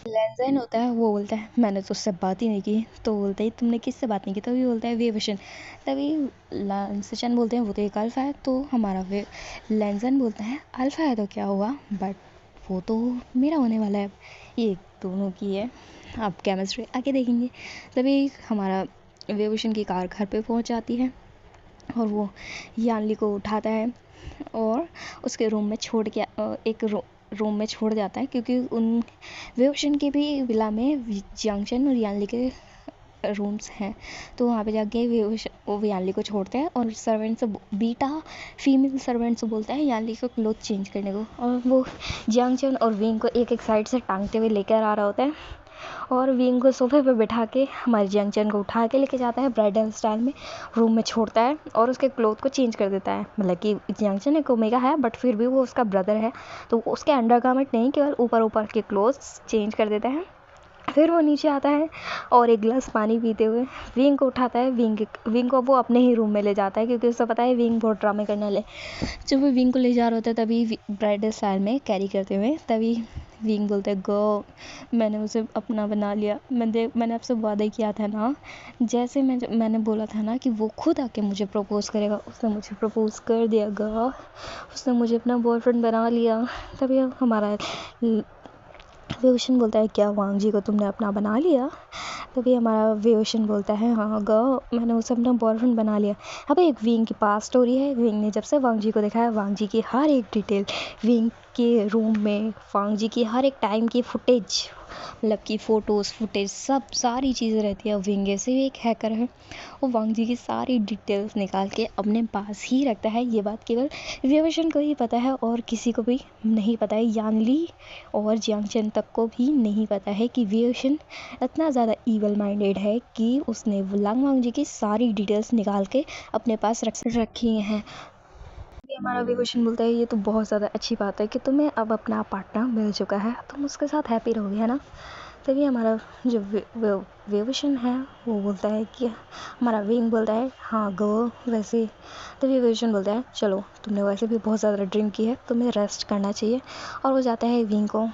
लैंजन होता है वो बोलता है मैंने तो उससे बात ही नहीं की। तो बोलता है तुमने किससे बात नहीं की? तभी बोलता है विवेशन। तभी लैंसिचन बोलते हैं वो तो एक अल्फा है। तो हमारा लैंजन बोलता है अल्फा है तो क्या हुआ, बट वो तो मेरा होने वाला है। ये दोनों की है, आप केमिस्ट्री आगे देखेंगे। तभी हमारा विवेशन की कार घर पे पहुंच जाती है और वो यानली को उठाता है और उसके रूम में छोड़ के एक रूम में छोड़ जाता है, क्योंकि उन विवेशन के भी विला में जियांगचन और यानली के रूम्स हैं। तो वहाँ पे जाके वो यानली को छोड़ता है और सर्वेंट से बीटा फीमेल सर्वेंट से बोलता है यानली को क्लोथ चेंज करने को। और वो जियांगचन और विंग को एक एक साइड से टांगते हुए लेकर आ रहा होता है और विंग को सोफे पे बिठा के हमारे जियांगचन को उठा के लेके जाता है ब्राइडल स्टाइल में, रूम में छोड़ता है और उसके क्लोथ को चेंज कर देता है। मतलब कि जियांगचन एक ओमेगा है बट फिर भी वो उसका ब्रदर है, तो उसके अंडरगारमेंट नहीं केवल ऊपर ऊपर के क्लोथ्स चेंज कर देता है। फिर वो नीचे आता है और एक गिलास पानी पीते हुए विंग को उठाता है। विंग को वो अपने ही रूम में ले जाता है, क्योंकि उसे पता है विंग बहुत ड्रामे करने वाले। जब वो विंग को ले जा रहा होता है तभी ब्राइडल स्टाइल में कैरी करते हुए, तभी विंग बोलते हैं गो मैंने उसे अपना बना लिया। मैंने आपसे वादा किया था ना, जैसे मैंने बोला था ना कि वो खुद आके मुझे प्रपोज़ करेगा, उसने मुझे प्रपोज़ कर दिया गा, उसने मुझे अपना बॉयफ्रेंड बना लिया। तभी हमारा विवेशन बोलता है क्या वांगजी को तुमने अपना बना लिया? तभी हमारा विवेशन बोलता है हाँ ग मैंने उसे अपना बॉयफ्रेंड बना लिया। अब एक विंग की पास स्टोरी है। विंग ने जब से वांगजी को देखा है, वांगजी की हर एक डिटेल, विंग के रूम में वांगजी की हर एक टाइम की फुटेज, मतलब कि फ़ोटोज़ फुटेज सब सारी चीज़ें रहती है। विंग ऐसे भी एक हैकर है, वो वांगजी की सारी डिटेल्स निकाल के अपने पास ही रखता है। ये बात केवल विवेशन को ही पता है और किसी को भी नहीं पता है। यानली और जियांगचन तक को भी नहीं पता है कि विवेशन इतना ज़्यादा ईवल माइंडेड है कि उसने वुलांग वांगजी की सारी डिटेल्स निकाल के अपने पास रखी हैं। हमारा विवेशन बोलता है ये तो बहुत ज़्यादा अच्छी बात है कि तुम्हें अब अपना पार्टनर मिल चुका है, तुम उसके साथ हैप्पी रहोगे, है ना। तभी हमारा जो विवेशन है वो बोलता है कि हमारा विंग बोलता है हाँ गो वैसे। तभी विवेशन बोलता है चलो तुमने वैसे भी बहुत ज़्यादा ड्रिंक की है, तुम्हें रेस्ट करना चाहिए। और वो जाता है विंग को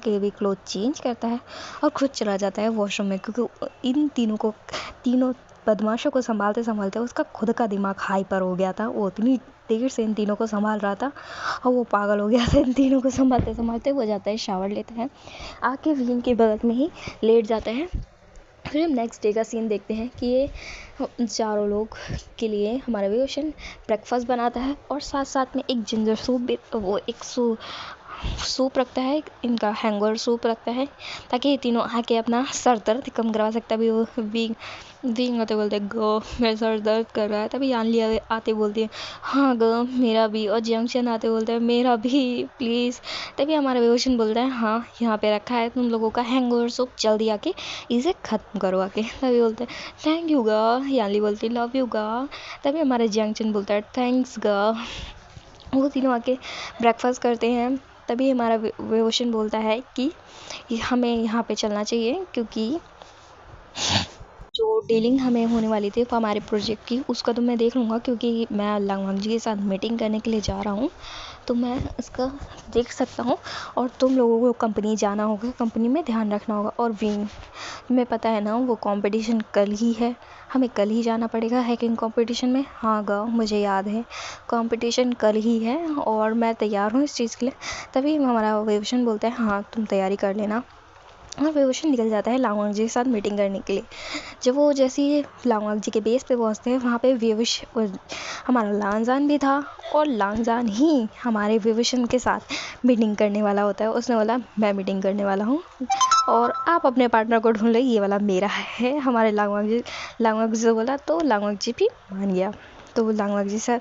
के भी क्लोथ चेंज करता है और खुद चला जाता है वॉशरूम में, क्योंकि इन तीनों बदमाशों को संभालते संभालते उसका खुद का दिमाग हाइपर हो गया था। वो इतनी देर से इन तीनों को संभाल रहा था और वो पागल हो गया था। इन तीनों को संभालते संभालते वो जाता है शावर लेता है, आके विंग के बगल में ही लेट जाता है। फिर हम नेक्स्ट डे का सीन देखते हैं कि ये चारों लोग के लिए हमारा विवेशन ब्रेकफास्ट बनाता है और साथ साथ में एक जिंजर सूप भी, वो एक सूप रखता है, इनका हैंगओवर सूप रखता है, ताकि ये तीनों आके अपना सर दर्द कम करवा सकता है। अभी वो विंग होते बोलते गो मेरा सर दर्द कर रहा है, तभी यानली आते बोलती है हाँ गो मेरा भी, और जंक्शन आते बोलते हैं मेरा भी प्लीज़। तभी हमारा विभूषण बोलता है हाँ यहाँ पे रखा है तुम लोगों का हैंगओवर सूप, जल्दी आके इसे ख़त्म करो आके। तभी बोलते हैं थैंक यू गा, यानली बोलती है लव यू गा। तभी हमारा जंक्शन बोलता है थैंक्स गा। वो तीनों आके ब्रेकफास्ट करते हैं। तभी हमारा विभूषण बोलता है कि हमें यहाँ पे चलना चाहिए, क्योंकि जो डीलिंग हमें होने वाली थी हमारे प्रोजेक्ट की, उसका तो मैं देख लूँगा, क्योंकि मैं लांगवांग जी के साथ मीटिंग करने के लिए जा रहा हूँ, तो मैं इसका देख सकता हूँ। और तुम लोगों को कंपनी जाना होगा, कंपनी में ध्यान रखना होगा। और विंग में पता है ना वो कंपटीशन कल ही है, हमें कल ही जाना पड़ेगा हैकिंग कंपटीशन में। हाँ गा मुझे याद है कंपटीशन कल ही है और मैं तैयार हूँ इस चीज़ के लिए। तभी हमारा विभूषण बोलता है हाँ तुम तैयारी कर लेना, और विभूषण निकल जाता है लांगवांग जी के साथ मीटिंग करने के लिए। जब वो जैसे ही लांगवांग जी के बेस पे पहुंचते हैं, वहाँ पे हमारा लांगजान भी था, और लांगजान ही हमारे विभूषण के साथ मीटिंग करने वाला होता है। उसने बोला मैं मीटिंग करने वाला हूँ और आप अपने पार्टनर को ढूंढ लो, ये वाला मेरा है। हमारे लांगवांग जी से बोला, तो लांगवांग जी भी मान गया। तो लांगवांग जी से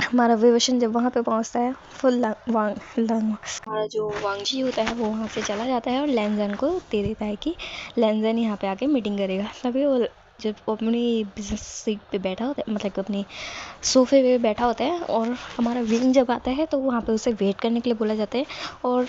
हमारा विभूषण जब वहाँ पे पहुँचता है, फुल हमारा जो वांगजी होता है वो वहाँ से चला जाता है और लैनजन को दे देता है कि लैनजन यहाँ पे आके मीटिंग करेगा। तभी वो जब अपनी बिजनेस सीट पे बैठा होता है, मतलब अपनी सोफे पे बैठा होता है, और हमारा विंग जब आता है तो वहाँ पे उसे वेट करने के लिए बोला जाता है। और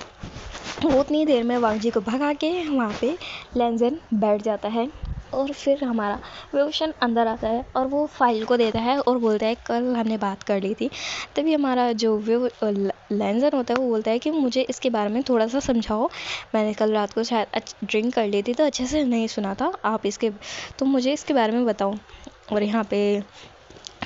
वो उतनी देर में वांगजी को भगा के वहाँ पे लैनजन बैठ जाता है। और फिर हमारा विभूषण अंदर आता है और वो फाइल को देता है और बोलता है कल हमने बात कर ली थी। तभी हमारा जो लैनजन होता है वो बोलता है कि मुझे इसके बारे में थोड़ा सा समझाओ, मैंने कल रात को शायद ड्रिंक कर ली थी तो अच्छे से नहीं सुना था, आप तुम मुझे इसके बारे में बताओ। और यहाँ पे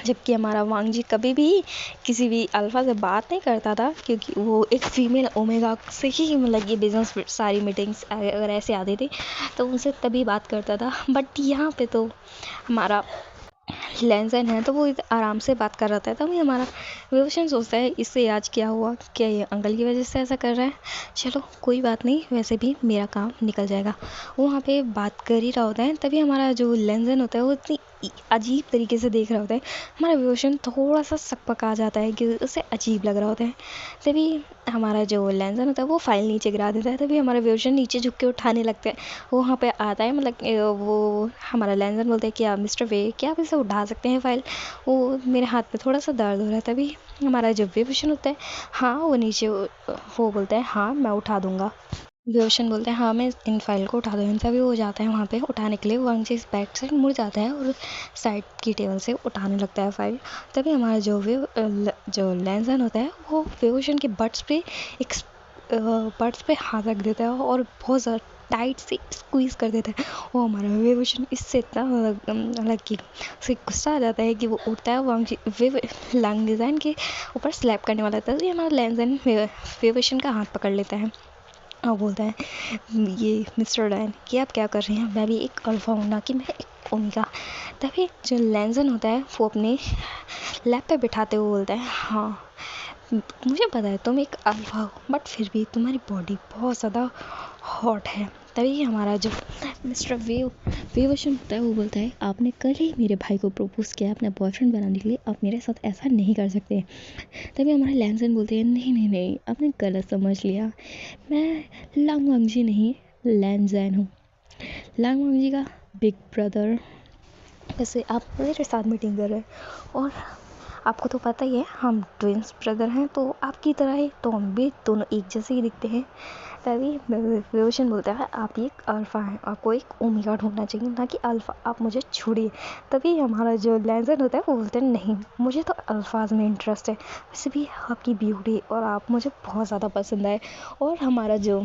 जबकि हमारा वांगजी कभी भी किसी भी अल्फ़ा से बात नहीं करता था, क्योंकि वो एक फ़ीमेल ओमेगा से ही मतलब ये बिज़नेस सारी मीटिंग्स अगर ऐसे आती थी तो उनसे तभी बात करता था। बट यहाँ पे तो हमारा लैनजन है तो वो आराम से बात कर रहा था। तभी हमारा विभूषण सोचता है इससे आज क्या हुआ, क्या ये अंकल की वजह से ऐसा कर रहा है, चलो कोई बात नहीं, वैसे भी मेरा काम निकल जाएगा। वो वहाँ पे बात कर ही रहा होता है। तभी हमारा जो लैनजन होता है वो इतनी अजीब तरीके से देख रहा होता है, हमारा विभूषण थोड़ा सा सकपका जाता है कि उसे अजीब लग रहा होता है। तभी हमारा जो लैनजन होता है वो फाइल नीचे गिरा देता है। तभी हमारा विभूषण नीचे झुक के उठाने लगता है। वो वहाँ पे आता है, मतलब वो हमारा लैनजन बोलता है कि आप मिस्टर वे क्या आप इसे उठा सकते हैं फाइल, वो मेरे हाथ में थोड़ा सा दर्द हो रहा है। तभी हमारा जो विभूषण होता है हाँ वो नीचे वो बोलता है हाँ मैं उठा दूंगा। विभूषण बोलते हैं हाँ मैं इन फाइल को उठा दूँगा। तभी वो जाता है वहाँ पे उठाने के लिए, वांगजी इस बैक साइड मुड़ जाता है और साइड की टेबल से उठाने लगता है फाइल। तभी हमारा जो लैनजन होता है वो विभूषण के बट्स पे हाथ रख देता है और बहुत ज़्यादा टाइट से स्क्वीज़ कर देता है। वो हमारा विभूषण इससे इतना मतलब कि उसे गुस्सा आ जाता है कि वो उठता है वांगजी लैनजन के ऊपर स्लैप करने वाला था। तभी हमारा लैनजन विभूषण का हाथ पकड़ लेता है और बोलता है ये मिस्टर लैन कि आप क्या कर रहे हैं, मैं भी एक अल्फ़ा हूँ ना कि मैं एक ओमेगा। तभी जो लैनजन होता है वो अपने लैप पे बिठाते हुए बोलता है हाँ मुझे पता है तुम एक अल्फ़ा हो, बट फिर भी तुम्हारी बॉडी बहुत ज़्यादा हॉट है। तभी हमारा जो मिस्टर विभूषण होता है वो बोलता है आपने कल ही मेरे भाई को प्रपोज़ किया अपने बॉयफ्रेंड बनाने के लिए, आप मेरे साथ ऐसा नहीं कर सकते। तभी हमारे लैनजन बोलते हैं नहीं आपने गलत समझ लिया, मैं लांगवांग जी नहीं लैनजन हूँ, लांगवांग जी का बिग ब्रदर। वैसे आप मेरे साथ मीटिंग कर रहे हैं और आपको तो पता ही है हम ट्विंस ब्रदर हैं, तो आपकी तरह ही तो हम भी दोनों एक जैसे ही दिखते हैं। तभी विभूषण बोलता है आप एक अल्फ़ा हैं, आपको एक ओमेगा ढूंढना चाहिए ना कि अल्फ़ा, आप मुझे छोड़िए। तभी हमारा जो लैनजन होता है वो बोलते हैं नहीं मुझे तो अल्फ़ाज में इंटरेस्ट है, वैसे भी आपकी ब्यूटी और आप मुझे बहुत ज़्यादा पसंद आए। और हमारा जो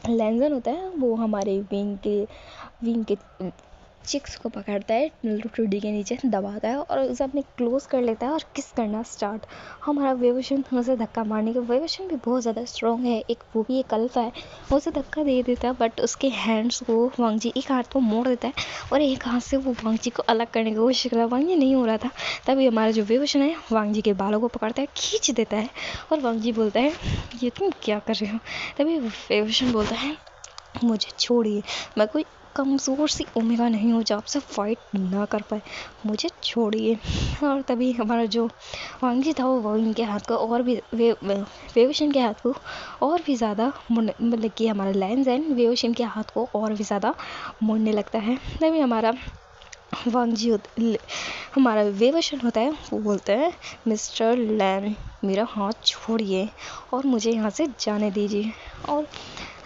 लैनजन होता है वो हमारे विंग के चिक्स को पकड़ता है, टूडी के नीचे दबाता है और उसे अपने क्लोज कर लेता है और किस करना स्टार्ट। हमारा वेवोशन उसे धक्का मारने के, वेवोशन भी बहुत ज़्यादा स्ट्रॉन्ग है, वो भी एक अल्फा है, वो उसे धक्का दे देता है, बट उसके हैंड्स को वांगजी एक हाथ को मोड़ देता है और एक हाथ से वो वांगजी को अलग करने की कोशिश कर रहा है। वांगजी नहीं हो रहा था, तभी हमारा जो वेवोशन है वांगजी के बालों को पकड़ता है, खींच देता है और वांगजी बोलता है ये तुम क्या कर रहे हो। तभी वेवोशन बोलता है मुझे छोड़िए, मैं कोई कमज़ोर सी ओमेगा नहीं हूँ जो आपसे फाइट ना कर पाए, मुझे छोड़िए। और तभी हमारा जो वांगजी था वो इनके हाथ को और भी वेवोशन के हाथ को और भी ज़्यादा मतलब कि हमारा लैंज़ेन वेवोशन के हाथ को और भी ज़्यादा मोड़ने लगता है। तभी हमारा वांगजी हमारा वेवोशन होता है, वो बोलता है मिस्टर लैन मेरा हाथ छोड़िए और मुझे यहाँ से जाने दीजिए। और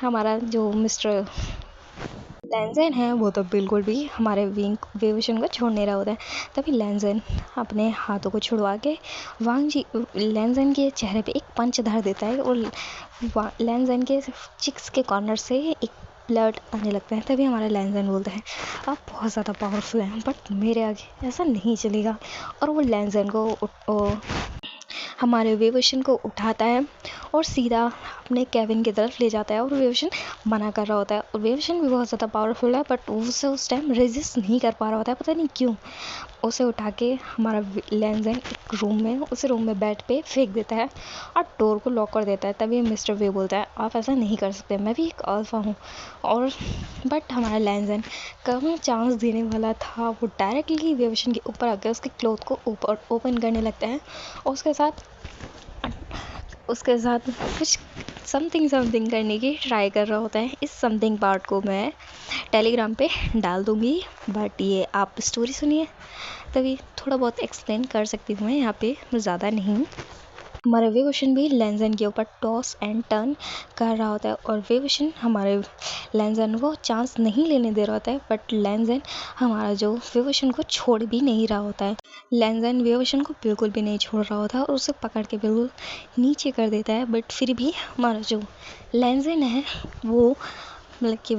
हमारा जो मिस्टर लैंज़ेन है वो तो बिल्कुल भी हमारे वेवोशन को छोड़ नहीं रहा होता है। तभी लैंज़ेन अपने हाथों को छुड़वा के वांगजी लैंज़ेन के चेहरे पे एक पंच धर देता है और लैंज़ेन के चिक्स के कॉर्नर से एक ब्लड आने लगता है। तभी हमारा लैंज़ेन बोलता है आप बहुत ज़्यादा पावरफुल हैं बट मेरे आगे ऐसा नहीं चलेगा। और वो लैंज़ेन को हमारे वेवोशन को उठाता है और सीधा अपने केबिन की तरफ ले जाता है और वेवोशन मना कर रहा होता है। और वेवोशन भी बहुत ज़्यादा पावरफुल है बट उसे उस टाइम रेजिस्ट नहीं कर पा रहा होता है, पता नहीं क्यों। उसे उठा के हमारा लैंज़ेन एक रूम में बेड पे फेंक देता है और डोर को लॉक कर देता है। तभी मिस्टर वे बोलता है आप ऐसा नहीं कर सकते, मैं भी एक अल्फा हूँ। और बट हमारा लैंज़ेन कम चांस देने वाला था, वो डायरेक्टली वेवोशन के ऊपर आकर उसके क्लोथ को ओपन करने लगता है और उसके साथ कुछ समथिंग करने की ट्राई कर रहा होता है। इस समथिंग पार्ट को मैं टेलीग्राम पे डाल दूँगी, बट ये आप स्टोरी सुनिए तभी थोड़ा बहुत एक्सप्लेन कर सकती हूँ मैं यहाँ पे, ज़्यादा नहीं। हमारा वेवोशन भी लैंज़ेन के ऊपर टॉस एंड टर्न कर रहा होता है और वेवोशन हमारे लैंज़ेन को चांस नहीं लेने दे रहा होता है, बट लैंज़ेन हमारा जो वेवोशन को छोड़ भी नहीं रहा होता है। लैंज़ेन वेवोशन को बिल्कुल भी नहीं छोड़ रहा होता है और उसे पकड़ के बिल्कुल नीचे कर देता है, बट फिर भी हमारा जो लैंज़ेन है वो मतलब कि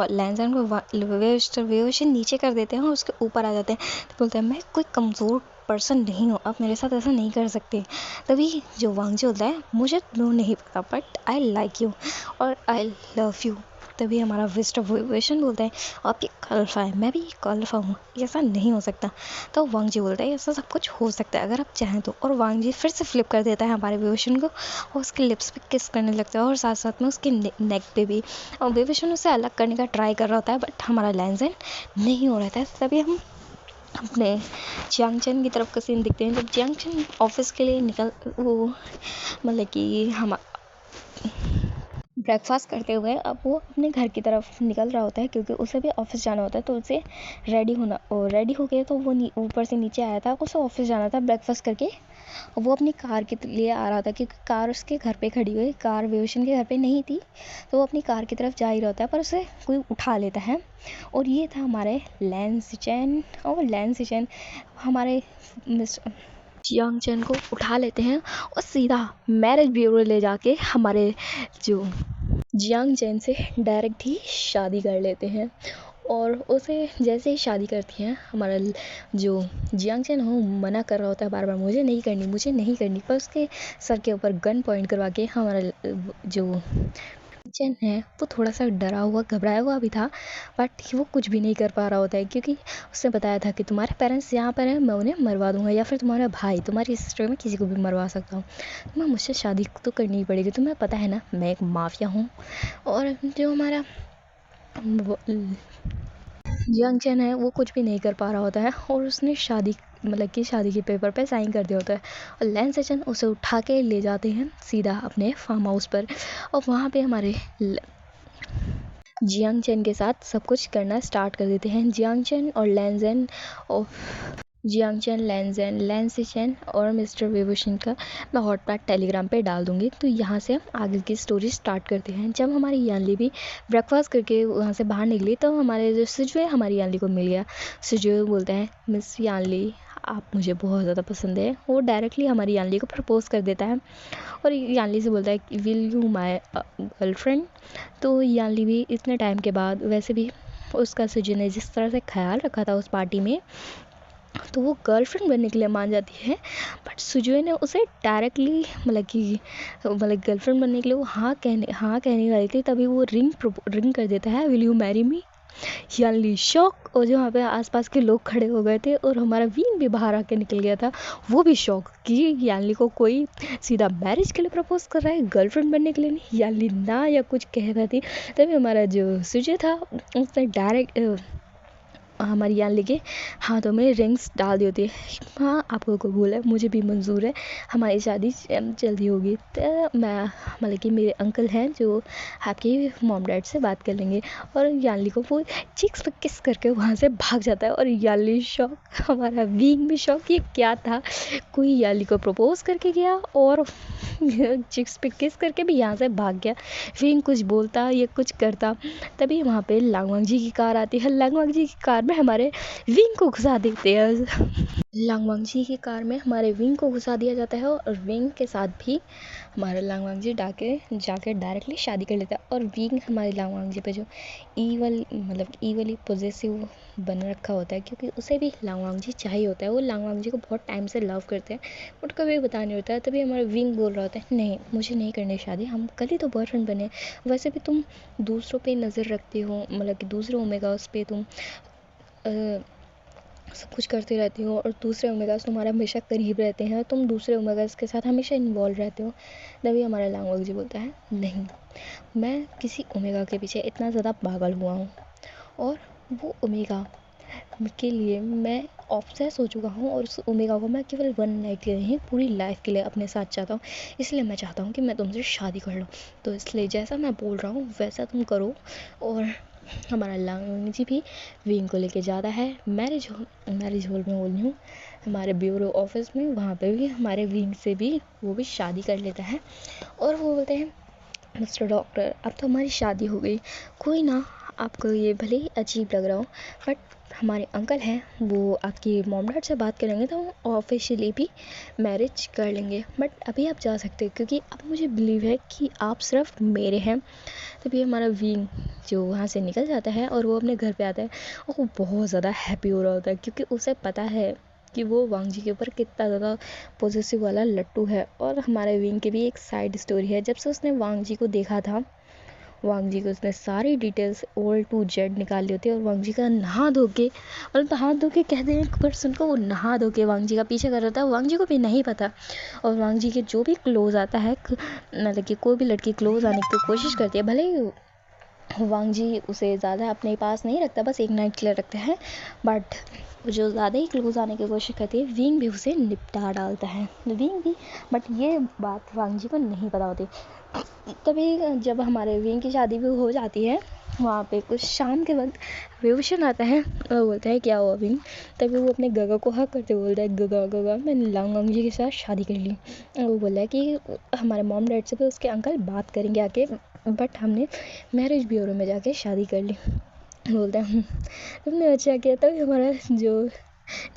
लैंज़ेन को वेवोशन नीचे कर देते हैं और उसके ऊपर आ जाते हैं। तो बोलते हैं मैं कोई कमज़ोर पर्सन नहीं हूँ, आप मेरे साथ ऐसा नहीं कर सकते। तभी जो वांगजी होता है मुझे तो नहीं पता बट आई लाइक यू और आई लव यू। तभी हमारा मिस्टर वेवोशन बोलता है आप एक अल्फा है, मैं भी एक अल्फा हूँ, ऐसा नहीं हो सकता। तो वांगजी बोलता है ऐसा सब कुछ हो सकता है अगर आप चाहें तो। और वांगजी फिर से फ्लिप कर देता है हमारे वेवोशन को और उसके लिप्स पे किस करने लगता है और साथ साथ में उसके नेक पे भी। और वेवोशन उसे अलग करने का ट्राई कर रहा होता है बट हमारा लैंज़ेन नहीं हो रहा था। तभी हम अपने जियांगचन की तरफ का सीन दिखते हैं। जब जियांगचन ऑफिस के लिए वो मतलब कि हम ब्रेकफास्ट करते हुए अब वो अपने घर की तरफ निकल रहा होता है क्योंकि उसे भी ऑफिस जाना होता है। तो उसे रेडी हो गए तो वो ऊपर से नीचे आया था, उसे ऑफिस जाना था ब्रेकफास्ट करके। वो अपनी कार के लिए आ रहा था क्योंकि कार उसके घर पे खड़ी हुई, कार वेवोशन के घर पे नहीं थी, तो वो अपनी कार की तरफ जा ही रहता है पर उसे कोई उठा लेता है। और ये था हमारे लैंज़ेन और लैंज़ेन हमारे जियांगचन को उठा लेते हैं और सीधा मैरिज ब्यूरो ले जाके हमारे जो जियांगचन से डायरेक्ट ही शादी कर लेते हैं। और उसे जैसे ही शादी करती हैं हमारा जो जियांगचन हो मना कर रहा होता है बार बार मुझे नहीं करनी, पर उसके सर के ऊपर गन पॉइंट करवा के हमारा जो चैन है वो थोड़ा सा डरा हुआ घबराया हुआ भी था, बट वो कुछ भी नहीं कर पा रहा होता है क्योंकि उसने बताया था कि तुम्हारे पेरेंट्स यहाँ पर हैं, मैं उन्हें मरवा दूंगा या फिर तुम्हारा भाई तुम्हारी सिस्टर में किसी को भी मरवा सकता हूँ, तो मैं मुझसे शादी तो करनी ही पड़ेगी, तुम्हें पता है ना मैं एक माफिया हूँ। और जो हमारा जियांगचन है वो कुछ भी नहीं कर पा रहा होता है और उसने शादी के पेपर पे साइन कर दिया होता है। और लैंज़ेन उसे उठा के ले जाते हैं सीधा अपने फार्म हाउस पर और वहाँ पे हमारे जियांगचन के साथ सब कुछ करना स्टार्ट कर देते हैं। जियांगचन, लैंज़ेन और मिस्टर वेवोशन का मैं हॉटपैट टेलीग्राम पे डाल दूँगी। तो यहाँ से हम आगे की स्टोरी स्टार्ट करते हैं। जब हमारी यानली भी ब्रेकफास्ट करके वहाँ से बाहर निकली तो हमारे जो सिजुए हमारी यानली को मिल गया। सिजुए बोलता है मिस यानली आप मुझे बहुत ज़्यादा पसंद है। वो डायरेक्टली हमारी यानली को प्रपोज़ कर देता है और यानली से बोलता है विल यू माई गर्लफ्रेंड। तो यानली भी इतने टाइम के बाद वैसे भी उसका सुजू ने जिस तरह से ख्याल रखा था उस पार्टी में, तो वो गर्लफ्रेंड बनने के लिए मान जाती है। बट सुजू ने उसे डायरेक्टली गर्लफ्रेंड बनने के लिए वो हाँ कहने वाली थी, तभी वो रिंग कर देता है, will you marry me. Yanli shock, और जो वहाँ पे आसपास के लोग खड़े हो गए थे और हमारा विंग भी बाहर आके निकल गया था, वो भी शॉक कि यानली को कोई सीधा मैरिज के लिए प्रपोज कर रहा है, गर्लफ्रेंड बनने के लिए नहीं। यानली ना या कुछ कह रही थी, तभी हमारा जो सुजय था उसने डायरेक्ट हमारी यानली के हाथों में रिंग्स डाल दी होती है। हाँ, आपको कबूल है, मुझे भी मंजूर है, हमारी शादी जल्दी होगी। तो मैं मतलब कि मेरे अंकल हैं जो आपके मॉम डैड से बात कर लेंगे। और यानली को वो चिक्स पे किस करके वहाँ से भाग जाता है और यानली शॉक, हमारा विंग भी शॉक, ये क्या था, कोई यानली को प्रपोज करके गया और चिक्स पे किस करके भी यहाँ से भाग गया। विंग कुछ बोलता, ये कुछ करता, तभी वहाँ पे लांगवांग जी की कार आती है। लांगवांग जी की कार में हमारे विंग को घुसा देते हैं। लांगवांग जी की कार में हमारे विंग को घुसा दिया जाता है और विंग के साथ भी हमारे लांगवांग जी जाके डायरेक्टली शादी कर लेता है। और विंग हमारे लांगवांग जी पे जो ईवली पॉजेसिव बन रखा होता है, क्योंकि उसे भी लांगवांग जी चाहिए होता है, वो लांगवांग जी को बहुत टाइम से लव करते हैं बट कभी बता नहीं होता है। तभी हमारा विंग बोल रहा होता है, नहीं मुझे नहीं करनी शादी, हम कल ही तो बॉयफ्रेंड बने, वैसे भी तुम दूसरों पे नज़र रखती हो, मतलब कि दूसरे ओमेगास पे तुम सब कुछ करते रहती हो और दूसरे ओमेगास तुम्हारा हमेशा करीब रहते हैं, तुम दूसरे ओमेगास के साथ हमेशा इन्वॉल्व रहते हो। तभी हमारा लांगवांग जी बोलता है, नहीं, मैं किसी ओमेगा के पीछे इतना ज़्यादा पागल हुआ हूँ और वो ओमेगा के लिए मैं ऑब्सेस हो चुका हूँ और उस ओमेगा को मैं केवल 1 नाइट के लिए नहीं, पूरी लाइफ के लिए अपने साथ चाहता हूँ। इसलिए मैं चाहता हूँ कि मैं तुमसे शादी कर लूँ, तो इसलिए जैसा मैं बोल रहा हूँ वैसा तुम करो। और हमारा लांगवांग जी भी विंग को लेके जाता है मैरिज हॉल में बोल रही हूँ, हमारे ब्यूरो ऑफिस में, वहाँ पे भी हमारे विंग से भी वो भी शादी कर लेता है। और वो बोलते हैं, मिस्टर डॉक्टर अब तो हमारी शादी हो गई, कोई ना, आपको ये भले ही अजीब लग रहा हो बट हमारे अंकल हैं वो आपकी मॉम डैड से बात करेंगे तो हम ऑफिशियली भी मैरिज कर लेंगे, बट अभी आप जा सकते हो क्योंकि अब मुझे बिलीव है कि आप सिर्फ मेरे हैं। तभी हमारा विंग जो वहाँ से निकल जाता है और वो अपने घर पे आता है और वो बहुत ज़्यादा हैप्पी हो रहा होता है क्योंकि उसे पता है कि वो वांग जी के ऊपर कितना ज़्यादा पॉजिटिव वाला लट्टू है। और हमारे विंग की भी एक साइड स्टोरी है, जब से उसने वांग जी को देखा था, वांग जी को उसने सारी डिटेल्स A to Z निकाल ली होती है और वांग जी का नहा धो के, और तो हाथ धो के कहते हैं एक पर्सन को, वो नहा धो के वांग जी का पीछे कर रहा था, वांग जी को भी नहीं पता। और वांग जी के जो भी क्लोज आता है, मतलब कि कोई भी लड़की क्लोज आने की कोशिश करती है, भले ही वांग जी उसे ज़्यादा अपने पास नहीं रखता, बस एक नाइट के लिए रखते हैं, बट जो ज़्यादा ही क्लोज आने की कोशिश करती है विंग भी उसे निपटा डालता है, विंग भी। बट ये बात वांग जी को नहीं पता होती। तभी जब हमारे विंग की शादी भी हो जाती है, वहाँ पे कुछ शाम के वक्त विभूषण आता है और बोलता है क्या हुआ विंग। तभी वो अपने गगा को हक करते बोलता है, गगा मैंने लांगवांग जी के साथ शादी कर ली। और वो बोला है कि हमारे मॉम डैड से भी उसके अंकल बात करेंगे आके, बट हमने मैरिज ब्यूरो में जाके शादी कर ली। बोलता है तुमने अच्छा किया। तभी हमारा जो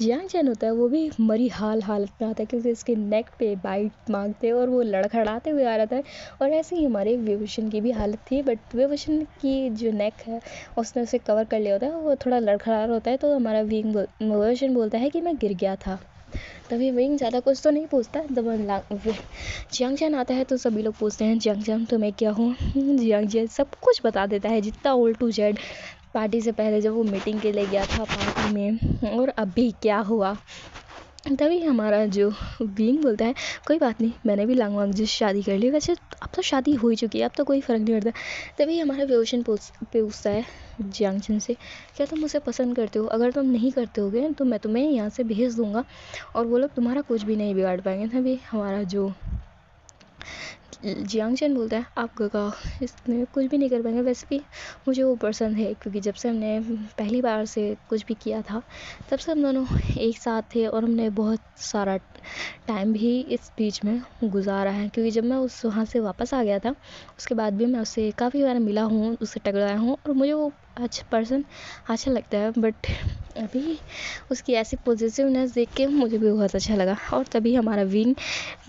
जियांग चैन होता है वो भी मरी हालत में आता है क्योंकि उसके नेक पे बाइट मांगते और वो लड़खड़ाते हुए आ रहा था। और ऐसे ही हमारे विभूषण की भी हालत थी, बट विभूषण की जो नेक है उसने उसे कवर कर लिया होता है, वो थोड़ा लड़खड़ा रहा होता है। तो हमारा विभूषण बोलता है कि मैं गिर गया था। तभी विंग ज़्यादा कुछ तो नहीं पूछता, जब जियांग चैन आता है तो सभी लोग पूछते हैं जियांग चैन तुम्हें क्या हो। जियांग चैन सब कुछ बता देता है, जितना A to Z, पार्टी से पहले जब वो मीटिंग के लिए गया था पार्टी में, और अभी क्या हुआ। तभी हमारा जो विंग बोलता है कोई बात नहीं, मैंने भी लांगवांग जी से शादी कर ली, वैसे अब तो शादी हो ही चुकी है, अब तो कोई फ़र्क नहीं पड़ता। तभी हमारा विभूषण पूछता है जियांग चैन से, क्या तुम मुझे पसंद करते हो? अगर तुम नहीं करते होगे तो मैं तुम्हें यहाँ से भेज दूँगा और वो लोग तुम्हारा कुछ भी नहीं बिगाड़ पाएंगे। तभी हमारा जो जियांग चैन बोलता है आप गगा इसमें कुछ भी नहीं कर पाएंगे, वैसे भी मुझे वो पसंद है क्योंकि जब से हमने पहली बार से कुछ भी किया था तब से हम दोनों एक साथ थे और हमने बहुत सारा टाइम भी इस बीच में गुजारा है। क्योंकि जब मैं वहाँ से वापस आ गया था उसके बाद भी मैं उससे काफ़ी बार मिला हूँ, उससे टकराया हूँ और मुझे वो अच्छा पर्सन अच्छा लगता है, बट अभी उसकी ऐसी पॉजिटिवनेस देख के मुझे भी बहुत अच्छा लगा। और तभी हमारा विंग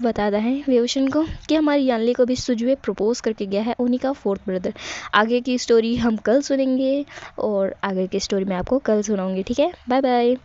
बताता है वेवशन को कि हमारी यानली को भी सुजुए प्रपोज करके गया है, उन्हीं का फोर्थ ब्रदर। आगे की स्टोरी हम कल सुनेंगे और आगे की स्टोरी मैं आपको कल सुनाऊंगी, ठीक है। Bye bye.